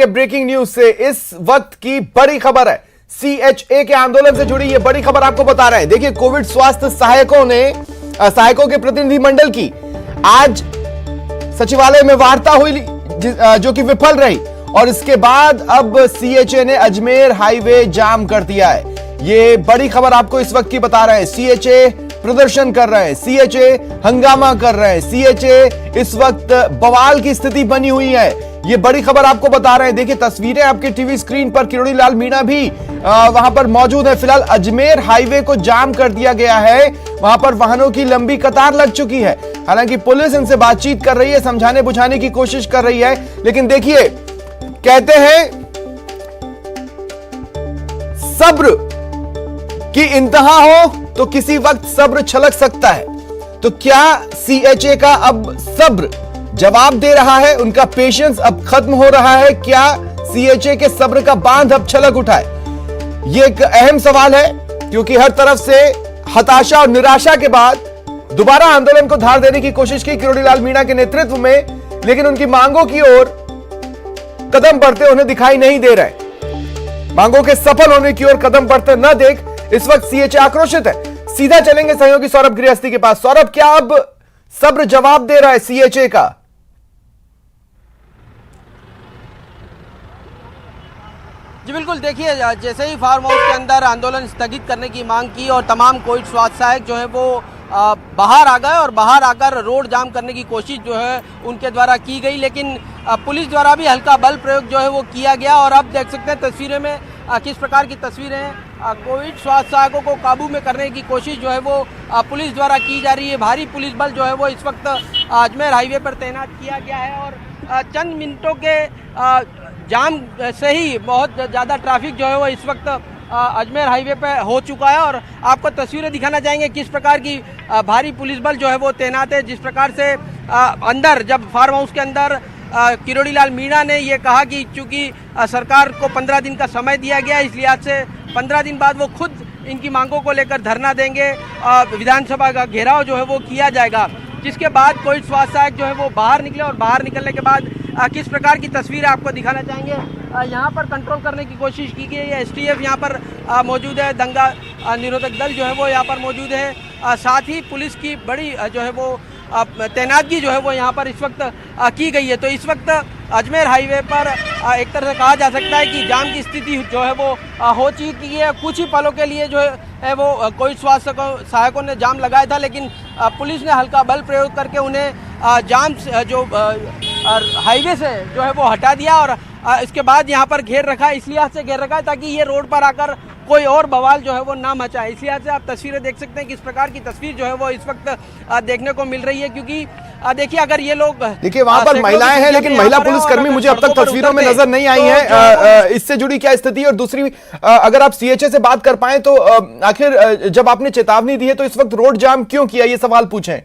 Breaking news से इस वक्त की बड़ी खबर है। सीएचए के आंदोलन से जुड़ी ये बड़ी खबर आपको बता रहे हैं। देखिए, कोविड स्वास्थ्य सहायकों के प्रतिनिधिमंडल की आज सचिवालय में वार्ता हुई जो कि विफल रही और इसके बाद अब सीएचए ने अजमेर हाईवे जाम कर दिया है। ये बड़ी खबर आपको इस वक्त की बता रहे हैं। सीएचए प्रदर्शन कर रहे हैं, सीएचए हंगामा कर रहे हैं, सीएचए इस वक्त बवाल की स्थिति बनी हुई है। ये बड़ी खबर आपको बता रहे हैं। देखिए, तस्वीरें आपके टीवी स्क्रीन पर किरोड़ी लाल मीणा भी वहां पर मौजूद है। फिलहाल अजमेर हाईवे को जाम कर दिया गया है। वहां पर वाहनों की लंबी कतार लग चुकी है। हालांकि पुलिस इनसे बातचीत कर रही है, समझाने बुझाने की कोशिश कर रही है, लेकिन देखिए, कहते हैं सब्र की इंतहा हो तो किसी वक्त सब्र छलक सकता है। तो क्या सीएचए का अब सब्र जवाब दे रहा है? उनका पेशेंस अब खत्म हो रहा है? क्या सीएचए के सब्र का बांध अब छलक उठाए? यह एक अहम सवाल है, क्योंकि हर तरफ से हताशा और निराशा के बाद दोबारा आंदोलन को धार देने की कोशिश की किरोड़ी लाल मीणा के नेतृत्व में, लेकिन उनकी मांगों की ओर कदम बढ़ते उन्हें दिखाई नहीं दे रहे। मांगों के सफल होने की ओर कदम बढ़ते न देख इस वक्त सीएचए आक्रोशित है। सीधा चलेंगे सहयोगी सौरभ गृहस्थी के पास। सौरभ, क्या अब सब्र जवाब दे रहा है सीएचए का? जी बिल्कुल, देखिए, जैसे ही फार्म हाउस के अंदर आंदोलन स्थगित करने की मांग की और तमाम कोविड स्वास्थ्य सहायक जो है वो बाहर आ गए और बाहर आकर रोड जाम करने की कोशिश जो है उनके द्वारा की गई, लेकिन पुलिस द्वारा भी हल्का बल प्रयोग जो है वो किया गया। और अब देख सकते हैं तस्वीरें में किस प्रकार की तस्वीरें कोविड स्वास्थ्य सहायकों को काबू में करने की कोशिश जो है वो पुलिस द्वारा की जा रही है। भारी पुलिस बल जो है वो इस वक्त अजमेर हाईवे पर तैनात किया गया है और चंद मिनटों के जाम से ही बहुत ज़्यादा ट्रैफिक जो है वो इस वक्त अजमेर हाईवे पे हो चुका है। और आपको तस्वीरें दिखाना चाहेंगे किस प्रकार की भारी पुलिस बल जो है वो तैनात है। जिस प्रकार से अंदर, जब फार्म हाउस के अंदर किरोड़ी लाल मीणा ने ये कहा कि चूंकि सरकार को 15 दिन का समय दिया गया, इसलिए आज से 15 दिन बाद वो खुद इनकी मांगों को लेकर धरना देंगे, विधानसभा का घेराव जो है वो किया जाएगा। जिसके बाद कोविड स्वास्थ्य सहायक जो है वो बाहर निकले और बाहर निकलने के बाद किस प्रकार की तस्वीरें आपको दिखाना चाहेंगे। यहाँ पर कंट्रोल करने की कोशिश की गई है। एसटीएफ यहाँ पर मौजूद है, दंगा निरोधक दल जो है वो यहाँ पर मौजूद है। साथ ही पुलिस की बड़ी जो है वो तैनातगी जो है वो यहाँ पर इस वक्त की गई है। तो इस वक्त अजमेर हाईवे पर एक तरह से कहा जा सकता है कि जाम की स्थिति जो है वो हो चुकी है। कुछ ही पलों के लिए जो है वो कोविड स्वास्थ्य सहायकों ने जाम लगाया था, लेकिन पुलिस ने हल्का बल प्रयोग करके उन्हें जाम जो हाईवे से जो है वो हटा दिया और इसके बाद यहाँ पर घेर रखा है। इस लिहाज से घेर रखा है ताकि ये रोड पर आकर कोई और बवाल जो है वो ना मचाए। इस लिहाज से आप तस्वीरें देख सकते हैं किस प्रकार की तस्वीर जो है वो इस वक्त देखने को मिल रही है। क्योंकि देखिए, अगर ये लोग देखिए वहां पर महिलाएं हैं, लेकिन महिला पुलिसकर्मी मुझे अब तक तस्वीरों में नजर नहीं आई है। इससे जुड़ी क्या स्थिति? और दूसरी, अगर आप सीएचए से बात कर पाए तो आखिर जब आपने चेतावनी दी है तो इस वक्त रोड जाम क्यों किया, ये सवाल पूछें।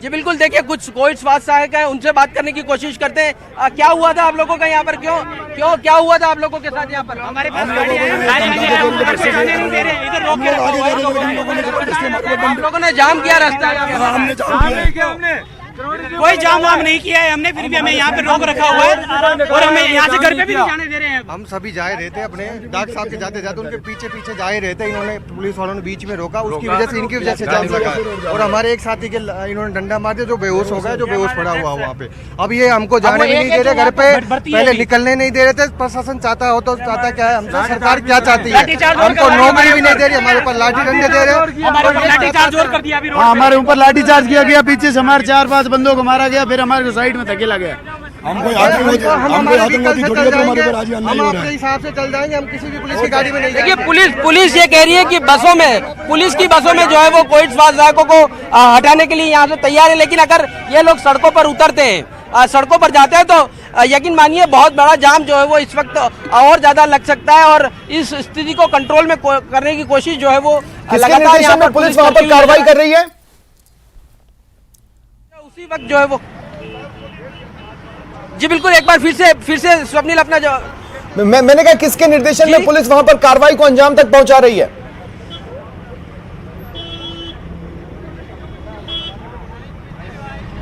जी बिल्कुल, देखिए, कुछ कोविड स्वास्थ्य सहायक हैं, उनसे बात करने की कोशिश करते हैं। क्या हुआ था आप लोगों का यहाँ पर? क्यों क्या हुआ था आप लोगों के साथ यहाँ पर? हमारे पास आप लोगों ने जाम किया रास्ता? कोई जाम वाम नहीं किया है हमने, फिर भी हमें यहाँ पे रोक रखा हुआ है और हमें यहाँ से घर पे भी नहीं जाने दे रहे हैं। हम सभी जा रहे थे अपने डॉक्टर साहब के जाते जाते उनके पीछे पीछे जा ही रहे थे। इन्होंने पुलिस वालों ने बीच में रोका, उसकी वजह से, इनकी वजह से जाम लगा और हमारे एक साथी के इन्होंने डंडा मार दिया जो बेहोश हो गया, जो बेहोश पड़ा हुआ वहाँ पे। अब ये हमको जाने भी नहीं दे रहे घर पे, पहले निकलने नहीं दे रहे थे। प्रशासन चाहता हो तो चाहता क्या है हमसे, सरकार क्या चाहती है? हमको नौकरी भी नहीं दे रही, हमारे ऊपर लाठी डंडे दे रहे, हमारे ऊपर लाठी चार्ज किया गया। पीछे से हमारे 4-5 बंदों को मारा गया, फिर हमारे साइड में धकेला गया। हम आपके हिसाब से चल जाएंगे, हम किसी भी पुलिस की गाड़ी में नहीं। देखिए, पुलिस ये कह रही है कि पुलिस की बसों में जो है वो कोविड स्वास्थ्य सहायकों को हटाने के लिए यहाँ से तैयार है, लेकिन अगर ये लोग सड़कों पर उतरते हैं, सड़कों पर जाते हैं तो यकीन मानिए बहुत बड़ा जाम जो है वो इस वक्त और ज्यादा लग सकता है। और इस स्थिति को कंट्रोल में करने की कोशिश जो है वो लगातार यहाँ पर पुलिस वहां पर कार्रवाई कर रही है। उसी वक्त जो है वो, जी बिल्कुल, एक बार फिर से स्वप्निल अपना जो मैंने कहा किसके निर्देशन में पुलिस वहां पर कार्रवाई को अंजाम तक पहुंचा रही है?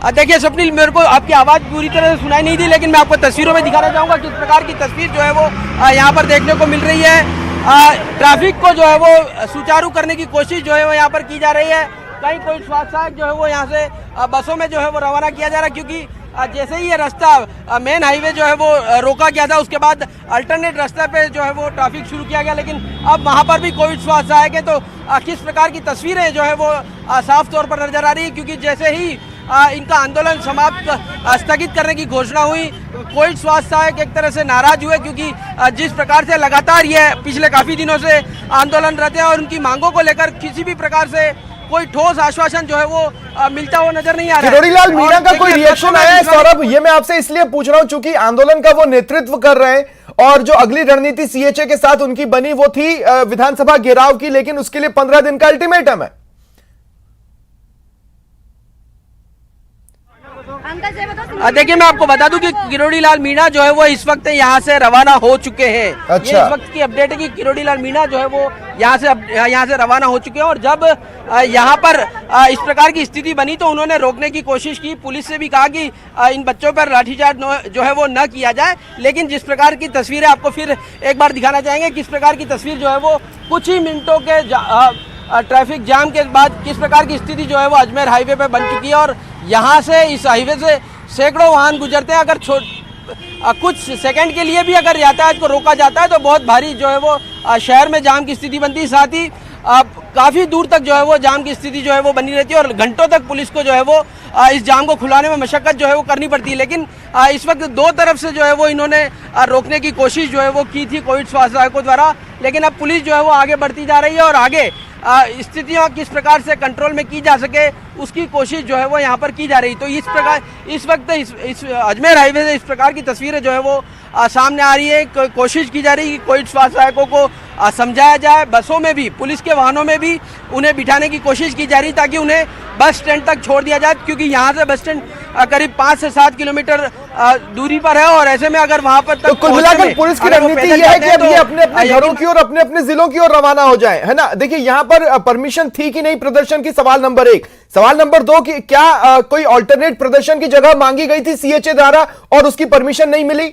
देखिए स्वप्निल, मेरे को आपकी आवाज़ पूरी तरह से सुनाई नहीं दी, लेकिन मैं आपको तस्वीरों में दिखाना चाहूँगा किस प्रकार की तस्वीर जो है वो यहाँ पर देखने को मिल रही है। ट्रैफिक को जो है वो सुचारू करने की कोशिश जो है वो यहाँ पर की जा रही है। कई कोई स्वास्थ्य सहायक जो है वो यहाँ से बसों में जो है वो रवाना किया जा रहा है, क्योंकि जैसे ही ये रास्ता मेन हाईवे जो है वो रोका गया था, उसके बाद अल्टरनेट रास्ते पे जो है वो ट्रैफिक शुरू किया गया, लेकिन अब वहाँ पर भी कोविड स्वास्थ्य सहायक है। तो किस प्रकार की तस्वीरें जो है वो साफ तौर पर नजर आ रही है, क्योंकि जैसे ही इनका आंदोलन समाप्त स्थगित करने की घोषणा हुई, कोविड स्वास्थ्य सहायक एक तरह से नाराज हुए, क्योंकि जिस प्रकार से लगातार ये पिछले काफी दिनों से आंदोलनरत हैं और उनकी मांगों को लेकर किसी भी प्रकार से कोई ठोस आश्वासन जो है वो मिलता हुआ नजर नहीं आ रहा है। किरोड़ीलाल मीणा का कोई रिएक्शन आया है सौरभ? ये मैं आपसे इसलिए पूछ रहा हूं चूंकि आंदोलन का वो नेतृत्व कर रहे हैं और जो अगली रणनीति सीएचए के साथ उनकी बनी वो थी विधानसभा घेराव की, लेकिन उसके लिए 15 दिन का अल्टीमेटम है। देखिए, मैं आपको बता दूं कि किरोड़ीलाल मीणा जो है वो इस वक्त यहाँ से रवाना हो चुके हैं। अच्छा। ये इस वक्त की अपडेट है कि किरोड़ीलाल मीणा जो है वो यहाँ से रवाना हो चुके हैं, और जब यहाँ पर इस प्रकार की स्थिति बनी तो उन्होंने रोकने की कोशिश की। पुलिस से भी कहा कि इन बच्चों पर लाठीचार्ज जो है वो न किया जाए, लेकिन जिस प्रकार की तस्वीरें आपको फिर एक बार दिखाना चाहेंगे, किस प्रकार की तस्वीर जो है वो कुछ ही मिनटों के ट्रैफिक जाम के बाद किस प्रकार की स्थिति जो है वो अजमेर हाईवे पे बन चुकी है। और यहाँ से इस हाईवे से सैकड़ों वाहन गुजरते हैं। अगर कुछ सेकंड के लिए भी अगर यातायात को रोका जाता है तो बहुत भारी जो है वो शहर में जाम की स्थिति बनती है। साथ ही काफ़ी दूर तक जो है वो जाम की स्थिति जो है वो बनी रहती है और घंटों तक पुलिस को जो है वो इस जाम को खुलाने में मशक्कत जो है वो करनी पड़ती है। लेकिन इस वक्त दो तरफ से जो है वो इन्होंने रोकने की कोशिश जो है वो की थी कोविड स्वास्थ्य सहायकों द्वारा, लेकिन अब पुलिस जो है वो आगे बढ़ती जा रही है और आगे स्थितियाँ किस प्रकार से कंट्रोल में की जा सके उसकी कोशिश जो है वो यहाँ पर की जा रही। तो इस प्रकार इस वक्त इस अजमेर हाईवे से इस प्रकार की तस्वीरें जो है वो सामने आ रही है। कोशिश की जा रही है कि कोविड स्वास्थ्य सहायकों को समझाया जाए। बसों में भी, पुलिस के वाहनों में भी उन्हें बिठाने की कोशिश की जा रही ताकि उन्हें बस स्टैंड तक छोड़ दिया जाए, क्योंकि यहाँ से बस स्टैंड करीब 5 से 7 किलोमीटर दूरी पर है और ऐसे में अगर वहाँ पर तक कुल मिलाकर पुलिस की रणनीति यह है कि अब ये अपने अपने घरों की और अपने अपने जिलों की ओर रवाना हो जाए, है ना। देखिए, यहाँ पर परमिशन थी कि नहीं प्रदर्शन की, सवाल नंबर 1। सवाल नंबर 2 कि क्या कोई ऑल्टरनेट प्रदर्शन की जगह मांगी गई थी सीएचए द्वारा और उसकी परमिशन नहीं मिली?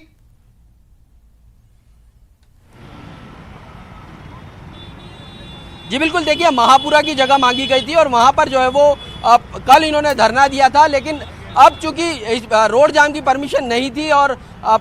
जी बिल्कुल, देखिए महापुरा की जगह मांगी गई थी और वहां पर जो है वो कल इन्होंने धरना दिया था, लेकिन अब चूंकि रोड जाम की परमिशन नहीं थी और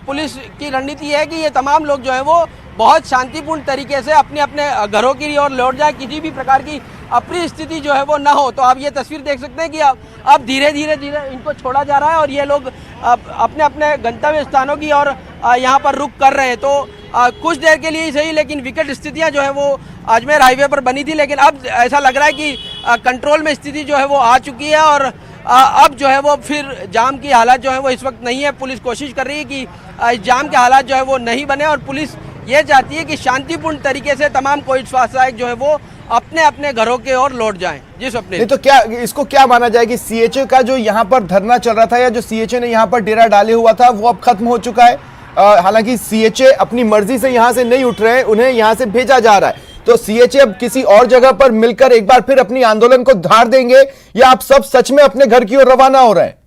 पुलिस की रणनीति है कि ये तमाम लोग जो है वो बहुत शांतिपूर्ण तरीके से अपने अपने घरों की ओर लौट जाए, किसी भी प्रकार की अप्रिय स्थिति जो है वो ना हो। तो आप ये तस्वीर देख सकते हैं कि अब धीरे धीरे इनको छोड़ा जा रहा है और ये लोग अपने अपने गंतव्य स्थानों की ओर यहाँ पर रुक कर रहे हैं। तो कुछ देर के लिए ही सही, लेकिन विकट स्थितियाँ जो है वो अजमेर हाईवे पर बनी थी, लेकिन अब ऐसा लग रहा है कि कंट्रोल में स्थिति जो है वो आ चुकी है और अब जो है वो फिर जाम की हालात जो है वो इस वक्त नहीं है। पुलिस कोशिश कर रही है कि इस जाम के हालात जो है वो नहीं बने और पुलिस ये चाहती है कि शांतिपूर्ण तरीके से तमाम कोविड स्वास्थ्य सहायक जो है वो अपने अपने घरों के ओर लौट जाएं। जी स्वप्निल, तो क्या इसको क्या माना जाए कि सीएचए का जो यहाँ पर धरना चल रहा था या जो सीएचए ने यहाँ पर डेरा डाले हुआ था वो अब खत्म हो चुका है? हालांकि सीएचए अपनी मर्जी से यहाँ से नहीं उठ रहे हैं, उन्हें यहाँ से भेजा जा रहा है। तो सीएचए अब किसी और जगह पर मिलकर एक बार फिर अपनी आंदोलन को धार देंगे या आप सब सच में अपने घर की ओर रवाना हो रहे हैं?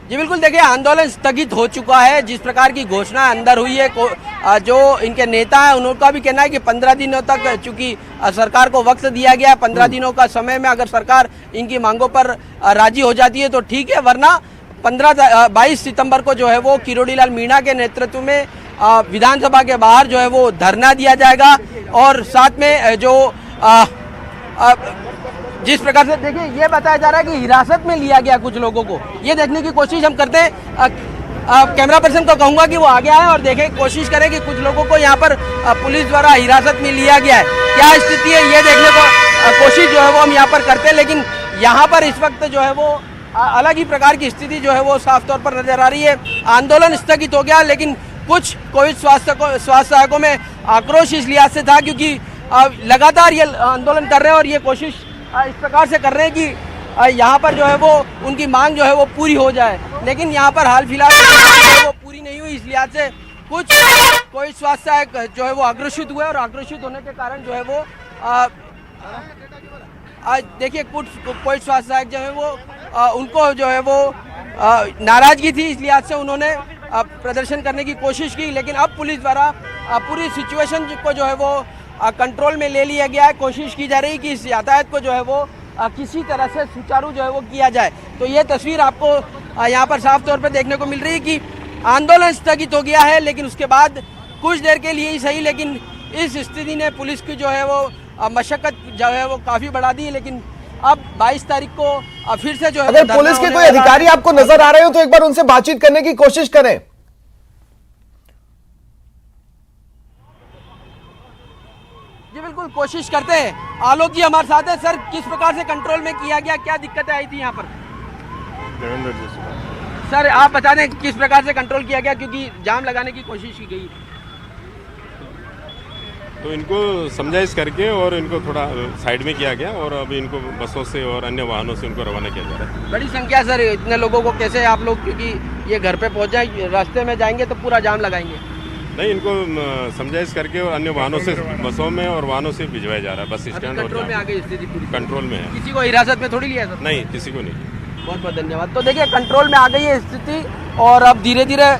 जी बिल्कुल, देखिए आंदोलन स्थगित हो चुका है। जिस प्रकार की घोषणा अंदर हुई है, जो इनके नेता है उनका भी कहना है कि 15 दिनों तक चूंकि सरकार को वक्त दिया गया है, 15 दिनों का समय में अगर सरकार इनकी मांगों पर राजी हो जाती है तो ठीक है, वरना 22 सितंबर को जो है वो किरोड़ीलाल मीणा के नेतृत्व में विधानसभा के बाहर जो है वो धरना दिया जाएगा। और साथ में जो जिस प्रकार से देखिए ये बताया जा रहा है कि हिरासत में लिया गया कुछ लोगों को, ये देखने की कोशिश हम करते हैं। कैमरा पर्सन को कहूंगा कि वो आगे आए और देखें, कोशिश करें कि कुछ लोगों को यहाँ पर पुलिस द्वारा हिरासत में लिया गया है, क्या स्थिति है ये देखने को कोशिश जो है वो हम यहाँ पर करते हैं। लेकिन यहाँ पर इस वक्त जो है वो अलग ही प्रकार की स्थिति जो है वो साफ तौर पर नजर आ रही है। आंदोलन स्थगित हो गया, लेकिन कुछ कोविड स्वास्थ्य सहायकों में आक्रोश इस लिहाज से था क्योंकि लगातार ये आंदोलन कर रहे हैं और ये कोशिश इस प्रकार से कर रहे हैं कि यहाँ पर जो है वो उनकी मांग जो है वो पूरी हो जाए, लेकिन यहाँ पर हाल फिलहाल वो पूरी नहीं हुई। इस लिहाज से कुछ कोविड स्वास्थ्य सहायक जो है वो आक्रोशित हुए और आक्रोशित होने के कारण जो है वो आज देखिए कुछ कोविड स्वास्थ्य सहायक जो है वो उनको जो है वो नाराजगी थी, इसलिए आज से उन्होंने प्रदर्शन करने की कोशिश की, लेकिन अब पुलिस द्वारा पूरी सिचुएशन को जो है वो कंट्रोल में ले लिया गया है। कोशिश की जा रही है कि इस यातायात को जो है वो किसी तरह से सुचारू जो है वो किया जाए। तो ये तस्वीर आपको यहाँ पर साफ तौर पर देखने को मिल रही है कि आंदोलन स्थगित हो गया है, लेकिन उसके बाद कुछ देर के लिए ही सही, लेकिन इस स्थिति ने पुलिस की जो है वो मशक्कत जो है वो काफी बढ़ा दी है। लेकिन अब 22 तारीख को फिर से जो है अगर पुलिस के कोई अधिकारी आपको नजर आ रहे हो तो एक बार उनसे बातचीत करने की कोशिश करें। जी बिल्कुल कोशिश करते हैं। आलोक जी हमारे साथ है। सर, किस प्रकार से कंट्रोल में किया गया, क्या दिक्कतें आई थी यहाँ पर? सर आप बता दें किस प्रकार से कंट्रोल किया गया, क्योंकि जाम लगाने की कोशिश की गई। तो इनको समझाइश करके और इनको थोड़ा साइड में किया गया और अभी इनको बसों से और अन्य वाहनों से इनको रवाना किया जा रहा है। बड़ी संख्या सर, इतने लोगों को कैसे आप लोग, क्योंकि ये घर पे पहुंच जाए, रास्ते में जाएंगे तो पूरा जाम लगाएंगे? नहीं, इनको समझाइश करके और अन्य वाहनों से, बसों में और वाहनों से भिजवाया जा रहा है। बस स्टैंड और कंट्रोल में आ गई स्थिति पूरी? कंट्रोल में है। किसी को हिरासत में थोड़ी लिया सर? नहीं, किसी को नहीं। बहुत बहुत धन्यवाद। तो देखिए कंट्रोल में आ गई है स्थिति और अब धीरे धीरे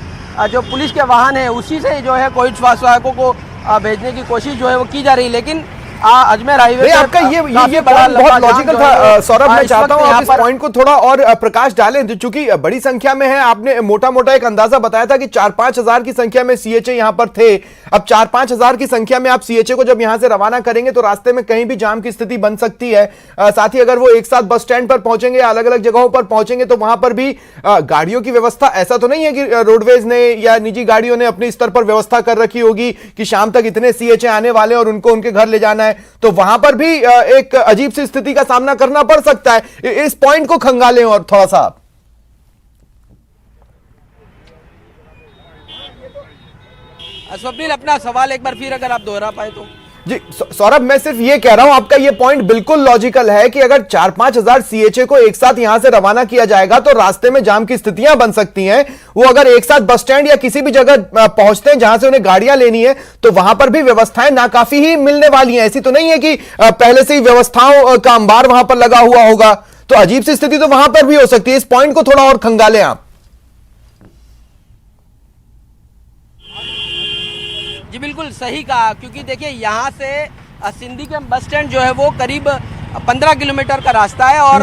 जो पुलिस के वाहन है उसी से जो है कोविड स्वास्थ्य सहायकों को भेजने की कोशिश जो है वो की जा रही है। लेकिन अजमेर हाईवे आपका ये पॉइंट बहुत लॉजिकल था सौरभ। मैं चाहता हूं आप इस पॉइंट को थोड़ा और प्रकाश डालें, चूंकि बड़ी संख्या में है। आपने मोटा मोटा एक अंदाजा बताया था कि 4-5 हजार की संख्या में सीएचए यहां पर थे। अब 4-5 हजार की संख्या में आप सीएचए को जब यहां से रवाना करेंगे तो रास्ते में कहीं भी जाम की स्थिति बन सकती है। साथ ही अगर वो एक साथ बस स्टैंड पर पहुंचेंगे, अलग अलग जगहों पर पहुंचेंगे तो वहां पर भी गाड़ियों की व्यवस्था, ऐसा तो नहीं है कि रोडवेज ने या निजी गाड़ियों ने अपने स्तर पर व्यवस्था कर रखी होगी कि शाम तक इतने सीएचए आने वाले और उनको उनके घर ले जाना है, तो वहां पर भी एक अजीब सी स्थिति का सामना करना पड़ सकता है। इस पॉइंट को खंगालें और थोड़ा सा। स्वप्निल, अपना सवाल एक बार फिर अगर आप दोहरा पाए तो। जी सौरभ, मैं सिर्फ ये कह रहा हूं, आपका ये पॉइंट बिल्कुल लॉजिकल है कि अगर 4-5 हजार सीएचए को एक साथ यहां से रवाना किया जाएगा तो रास्ते में जाम की स्थितियां बन सकती हैं। वो अगर एक साथ बस स्टैंड या किसी भी जगह पहुंचते हैं जहां से उन्हें गाड़ियां लेनी है तो वहां पर भी व्यवस्थाएं नाकाफी ही मिलने वाली हैं। ऐसी तो नहीं है कि पहले से ही व्यवस्थाओं का अंबार वहां पर लगा हुआ होगा, तो अजीब सी स्थिति तो वहां पर भी हो सकती है। इस पॉइंट को थोड़ा और खंगालें आप। जी बिल्कुल सही कहा, क्योंकि देखिए यहाँ से सिंधी के बस स्टैंड जो है वो करीब 15 किलोमीटर का रास्ता है और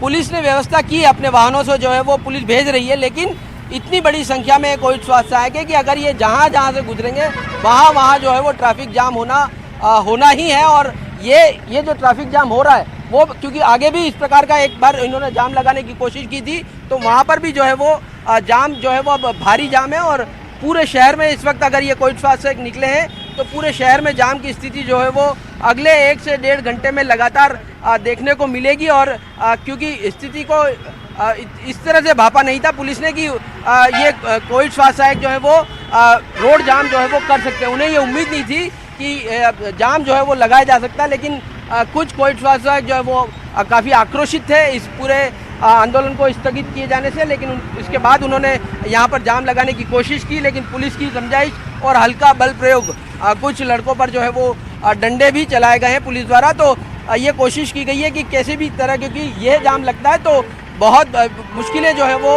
पुलिस ने व्यवस्था की अपने वाहनों से जो है वो पुलिस भेज रही है। लेकिन इतनी बड़ी संख्या में कोविड स्वास्थ्य सहायक है कि अगर ये जहाँ जहाँ से गुजरेंगे वहाँ जो है वो ट्रैफिक जाम होना ही है। और ये जो ट्रैफिक जाम हो रहा है वो, क्योंकि आगे भी इस प्रकार का एक बार इन्होंने जाम लगाने की कोशिश की थी तो वहाँ पर भी जो है वो जाम जो है वो अब भारी जाम है। और पूरे शहर में इस वक्त अगर ये कोविड स्वास्थ्य सहायक निकले हैं तो पूरे शहर में जाम की स्थिति जो है वो अगले 1 से 1.5 घंटे में लगातार देखने को मिलेगी। और क्योंकि स्थिति को इस तरह से भापा नहीं था पुलिस ने कि ये कोविड स्वास्थ्य सहायक जो है वो रोड जाम जो है वो कर सकते हैं। उन्हें ये उम्मीद नहीं थी कि जाम जो है वो लगाया जा सकता है। लेकिन कुछ कोविड स्वास्थ्य सहायक जो है वो काफ़ी आक्रोशित थे इस पूरे आंदोलन को स्थगित किए जाने से। लेकिन इसके बाद उन्होंने यहाँ पर जाम लगाने की कोशिश की, लेकिन पुलिस की समझाइश और हल्का बल प्रयोग, कुछ लड़कों पर जो है वो डंडे भी चलाए गए हैं पुलिस द्वारा। तो ये कोशिश की गई है कि कैसे भी तरह, क्योंकि ये जाम लगता है तो बहुत मुश्किलें जो है वो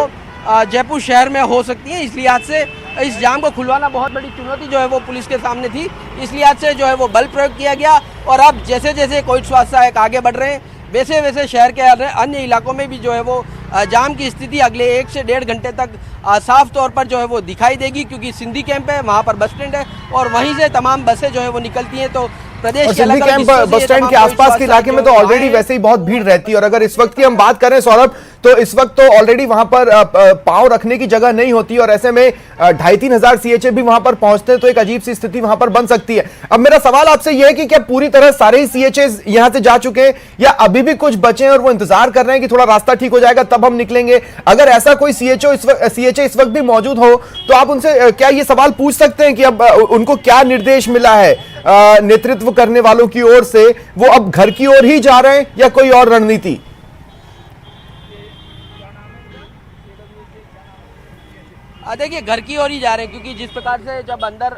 जयपुर शहर में हो सकती हैं। इसलिए आज से इस जाम को खुलवाना बहुत बड़ी चुनौती जो है वो पुलिस के सामने थी। इसलिए आज से जो है वो बल प्रयोग किया गया। और अब जैसे जैसे कोविड स्वास्थ्य सहायक आगे बढ़ रहे हैं वैसे वैसे शहर के अन्य इलाकों में भी जो है वो जाम की स्थिति अगले 1 से 1.5 घंटे तक साफ तौर पर जो है वो दिखाई देगी। क्योंकि सिंधी कैंप है, वहाँ पर बस स्टैंड है और वहीं से तमाम बसें जो है वो निकलती हैं। तो प्रदेश के सिंधी कैंप बस स्टैंड के आसपास के इलाके में तो ऑलरेडी वैसे ही बहुत भीड़ रहती है। और अगर इस वक्त की हम बात करें सौरभ, तो इस वक्त तो ऑलरेडी वहां पर पांव रखने की जगह नहीं होती और ऐसे में 2,500-3 हजार सीएचए भी वहां पर पहुंचते हैं तो एक अजीब सी स्थिति वहां पर बन सकती है। अब मेरा सवाल आपसे यह है कि क्या पूरी तरह सारे ही सीएचए यहां से जा चुके हैं या अभी भी कुछ बचे हैं और वो इंतजार कर रहे हैं कि थोड़ा रास्ता ठीक हो जाएगा तब हम निकलेंगे? अगर ऐसा कोई सीएचए इस वक्त भी मौजूद हो तो आप उनसे क्या ये सवाल पूछ सकते हैं कि अब उनको क्या निर्देश मिला है नेतृत्व करने वालों की ओर से? वो अब घर की ओर ही जा रहे हैं या कोई और रणनीति? देखिए घर की ओर ही जा रहे हैं, क्योंकि जिस प्रकार से जब अंदर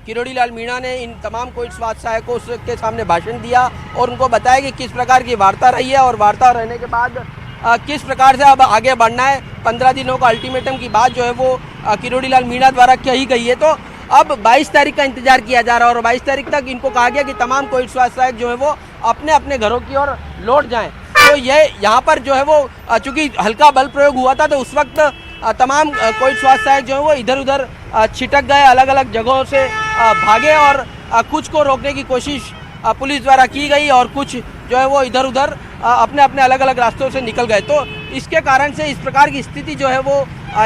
किरोड़ी लाल मीणा ने इन तमाम कोविड स्वास्थ्य सहायकों के सामने भाषण दिया और उनको बताया कि किस प्रकार की वार्ता रही है और वार्ता रहने के बाद किस प्रकार से अब आगे बढ़ना है। 15 दिनों का अल्टीमेटम की बात जो है वो किरोड़ी लाल मीणा द्वारा कही गई है। तो अब 22 तारीख का इंतजार किया जा रहा है और 22 तारीख तक इनको कहा गया कि तमाम कोविड स्वास्थ्य सहायक जो है वो अपने अपने घरों की ओर लौट जाएं। तो ये यहाँ पर जो है वो चूंकि हल्का बल प्रयोग हुआ था तो उस वक्त तमाम कोविड स्वास्थ्य सहायक जो है वो इधर उधर छिटक गए, अलग अलग जगहों से भागे और कुछ को रोकने की कोशिश पुलिस द्वारा की गई और कुछ जो है वो इधर उधर अपने अपने अलग अलग रास्तों से निकल गए। तो इसके कारण से इस प्रकार की स्थिति जो है वो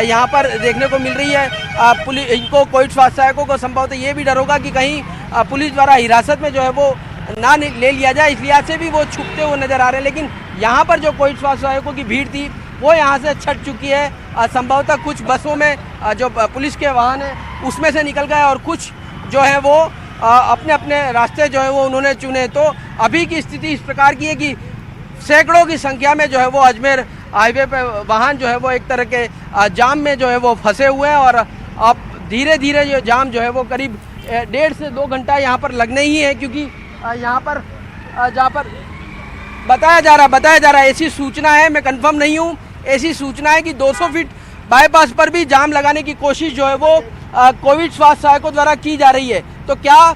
यहाँ पर देखने को मिल रही है। पुलिस इनको कोविड स्वास्थ्य सहायकों को संभवतः ये भी डर होगा कि कहीं पुलिस द्वारा हिरासत में जो है वो ना ले लिया जाए, इस लिहाज से भी वो छुपते हुए नजर आ रहे हैं। लेकिन यहाँ पर जो कोविड स्वास्थ्य सहायकों की भीड़ थी वो यहाँ से छट चुकी है। संभवतः कुछ बसों में जो पुलिस के वाहन है उसमें से निकल गए और कुछ जो है वो अपने अपने रास्ते जो है वो उन्होंने चुने। तो अभी की स्थिति इस प्रकार की है कि सैकड़ों की संख्या में जो है वो अजमेर हाईवे पे वाहन जो है वो एक तरह के जाम में जो है वो फंसे हुए हैं और अब धीरे धीरे ये जाम जो है वो करीब 1.5 से 2 घंटा यहाँ पर लगने ही है, क्योंकि यहाँ पर जहाँ पर बताया जा रहा है ऐसी सूचना है, मैं कंफर्म नहीं हूँ, ऐसी सूचना है कि 200 फीट बाईपास पर भी जाम लगाने की कोशिश जो है वो कोविड स्वास्थ्य सहायकों द्वारा की जा रही है। तो क्या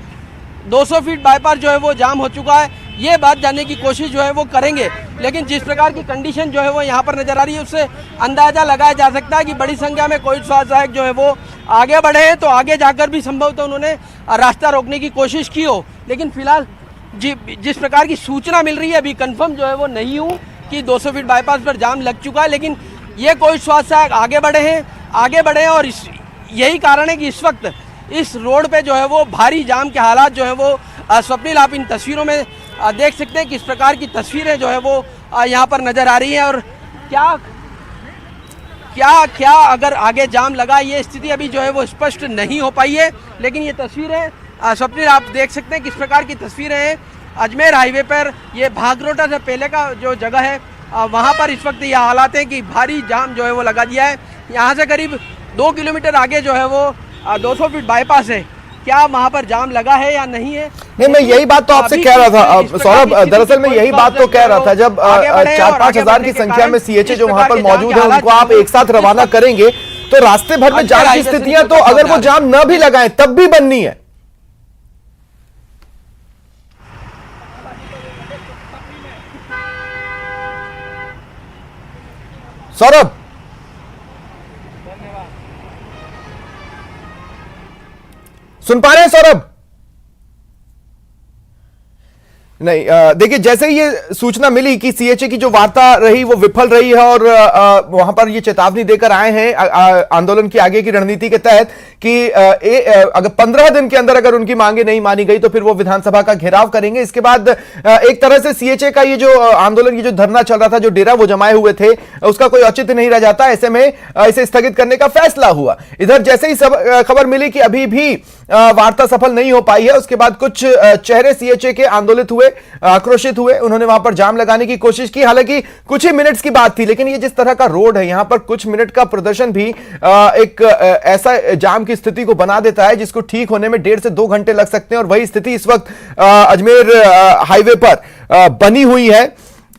200 फीट बाईपास जो है वो जाम हो चुका है, ये बात जानने की कोशिश जो है वो करेंगे। लेकिन जिस प्रकार की कंडीशन जो है वो यहाँ पर नजर आ रही है उससे अंदाजा लगाया जा सकता है कि बड़ी संख्या में कोविड स्वास्थ्य सहायक जो है वो आगे बढ़े हैं। तो आगे जाकर भी संभवतः उन्होंने रास्ता रोकने की कोशिश की हो, लेकिन फिलहाल जिस प्रकार की सूचना मिल रही है अभी कंफर्म जो है वो नहीं हूँ कि 200 फीट बाईपास पर जाम लग चुका है। लेकिन ये कोविड स्वास्थ्य सहायक आगे बढ़े हैं और यही कारण है कि इस वक्त इस रोड पे जो है वो भारी जाम के हालात जो है वो स्वप्निल आप इन तस्वीरों में देख सकते हैं किस प्रकार की तस्वीरें जो है वो यहाँ पर नजर आ रही हैं। और क्या अगर आगे जाम लगा, ये स्थिति अभी जो है वो स्पष्ट नहीं हो पाई है। लेकिन ये तस्वीरें स्वप्निल आप देख सकते हैं किस प्रकार की तस्वीरें हैं अजमेर हाईवे पर। ये भागरोटा से पहले का जो जगह है वहाँ पर इस वक्त ये हालात हैं कि भारी जाम जो है वो लगा दिया है। यहाँ से करीब 2 किलोमीटर आगे जो है वो 200 फीट बाईपास है, क्या वहाँ पर जाम लगा है या नहीं है? नहीं, मैं यही बात तो आपसे कह रहा था सौरभ, दरअसल मैं यही बात तो कह रहा था, जब 4-5 हजार की संख्या में सीएचए जो वहां पर मौजूद है उनको आप एक साथ रवाना करेंगे तो रास्ते भर में जाम की स्थितियां तो अगर वो जाम न भी लगाएं तब भी बननी है। सौरभ, सुन पा रहे हैं सौरभ? नहीं, देखिए जैसे ही ये सूचना मिली कि सीएचए की जो वार्ता रही वो विफल रही है और वहां पर ये चेतावनी देकर आए हैं आंदोलन की आगे की रणनीति के तहत कि अगर 15 दिन के अंदर अगर उनकी मांगे नहीं मानी गई तो फिर वो विधानसभा का घेराव करेंगे। इसके बाद एक तरह से सीएचए का ये जो आंदोलन की जो धरना चल रहा था, जो डेरा वो जमाए हुए थे, उसका कोई औचित्य नहीं रह जाता। ऐसे में इसे स्थगित करने का फैसला हुआ। इधर जैसे ही खबर मिली कि अभी भी वार्ता सफल नहीं हो पाई है, उसके बाद कुछ चेहरे सीएचए के आंदोलित हुए, आक्रोशित हुए, उन्होंने वहां पर जाम लगाने की कोशिश की। हालांकि कुछ ही मिनट्स की बात थी, लेकिन ये जिस तरह का रोड है यहां पर कुछ मिनट का प्रदर्शन भी एक ऐसा जाम की स्थिति को बना देता है जिसको ठीक होने में 1.5 से 2 घंटे लग सकते हैं। और वही स्थिति इस वक्त अजमेर हाईवे पर बनी हुई है।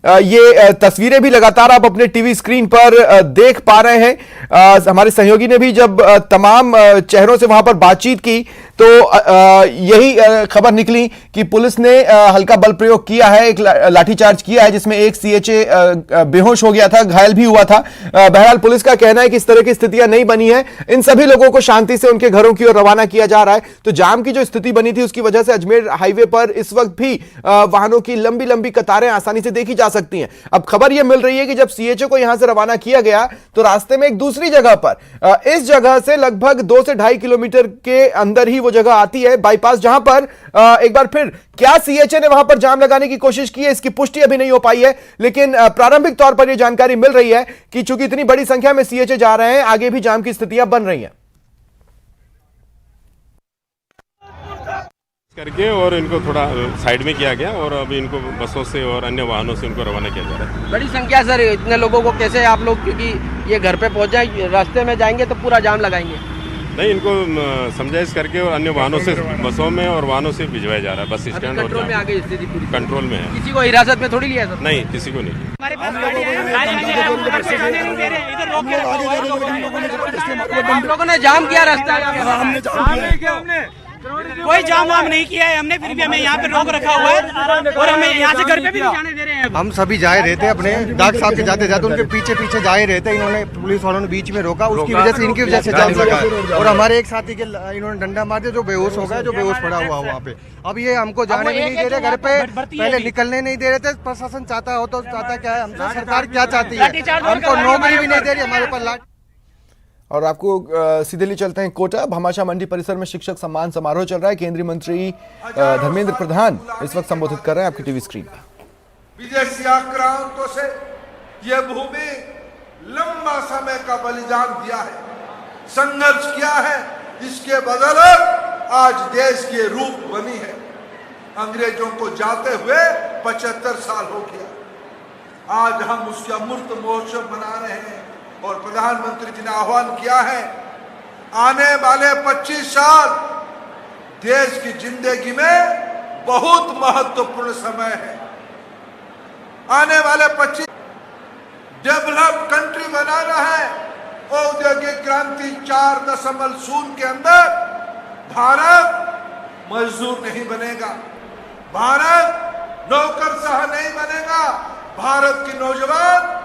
ये तस्वीरें भी लगातार आप अपने टीवी स्क्रीन पर देख पा रहे हैं। हमारे सहयोगी ने भी जब तमाम चेहरों से वहां पर बातचीत की तो यही खबर निकली कि पुलिस ने हल्का बल प्रयोग किया है, एक लाठीचार्ज किया है जिसमें एक सीएचए बेहोश हो गया था, घायल भी हुआ था। बहरहाल पुलिस का कहना है कि इस तरह की स्थितियां नहीं बनी है, इन सभी लोगों को शांति से उनके घरों की ओर रवाना किया जा रहा है। तो जाम की जो स्थिति बनी थी उसकी वजह से अजमेर हाईवे पर इस वक्त भी वाहनों की लंबी लंबी कतारें आसानी से देखी जा सकती हैं। अब खबर यह मिल रही है कि जब सीएचए को यहां से रवाना किया गया तो रास्ते में एक दूसरी जगह पर इस जगह से लगभग 2 से 2.5 किलोमीटर के अंदर ही वो जगह आती है बाईपास, जहां पर एक बार फिर क्या सीएचए ने वहां पर जाम लगाने की कोशिश की है इसकी पुष्टि अभी नहीं हो पाई है। लेकिन प्रारंभिक तौर पर यह जानकारी मिल रही है कि चूंकि इतनी बड़ी संख्या में सीएचए जा रहे हैं, आगे भी जाम की स्थितियां बन रही हैं करके, और इनको थोड़ा साइड में किया गया और अभी इनको बसों से और अन्य वाहनों से इनको रवाना किया जा रहा है। बड़ी संख्या सर, इतने लोगों को कैसे आप लोग, क्योंकि ये घर पे पहुंच जाए, रास्ते में जाएंगे तो पूरा जाम लगाएंगे? नहीं, इनको समझाइश करके और अन्य वाहनों से, बसों में और वाहनों से भिजवाया जा रहा है। बस स्टैंड और कंट्रोल में आ गई स्थिति पूरी, कंट्रोल में है। किसी को हिरासत में थोड़ी लिया सर? नहीं, किसी को नहीं। हमारे पास गाड़ी है, उधर से जाने नहीं दे रहे, इधर रोक के रखा हुआ है। आप लोगों ने जाम किया रास्ता? कोई जाम वाम नहीं किया है हमने, फिर भी हमें यहाँ पे रोक रखा हुआ है और हमें यहाँ से घर पे भी नहीं जाने दे रहे हैं। हम सभी जा रहे थे अपने डॉक्टर साहब के जाते जाते, उनके पीछे पीछे जा रहे थे, इन्होंने पुलिस वालों ने बीच में रोका, उसकी वजह से इनकी वजह से जाम लगा और हमारे एक साथी के इन्होंने डंडा मार दिया, जो बेहोश हो गया, जो बेहोश पड़ा हुआ वहाँ पे। अब ये हमको जाने भी नहीं दे रहे घर पे, पहले निकलने नहीं दे रहे थे। प्रशासन चाहता हो तो चाहता क्या है हमसे, सरकार क्या चाहती है, हमको नौकरी भी नहीं दे रही, हमारे पर लाठी। और आपको सीधे ले चलते हैं कोटा। भामाशाह मंडी परिसर में शिक्षक सम्मान समारोह चल रहा है। केंद्रीय मंत्री धर्मेंद्र प्रधान इस वक्त संबोधित कर रहे हैं आपकी टीवी स्क्रीन पर। विदेशी आक्रांतों से यह भूमि लंबा समय का बलिदान दिया है, संघर्ष किया है, इसके बदौलत आज देश के रूप बनी है। अंग्रेजों को जाते हुए 75 साल हो गया। आज हम उसका अमृत महोत्सव मना रहे हैं और प्रधानमंत्री जी ने आह्वान किया है, आने वाले 25 साल देश की जिंदगी में बहुत महत्वपूर्ण समय है। आने वाले 25 डेवलप कंट्री बनाना है। औद्योगिक क्रांति 4.0 के अंदर भारत मजदूर नहीं बनेगा, भारत नौकरशाह नहीं बनेगा, भारत की नौजवान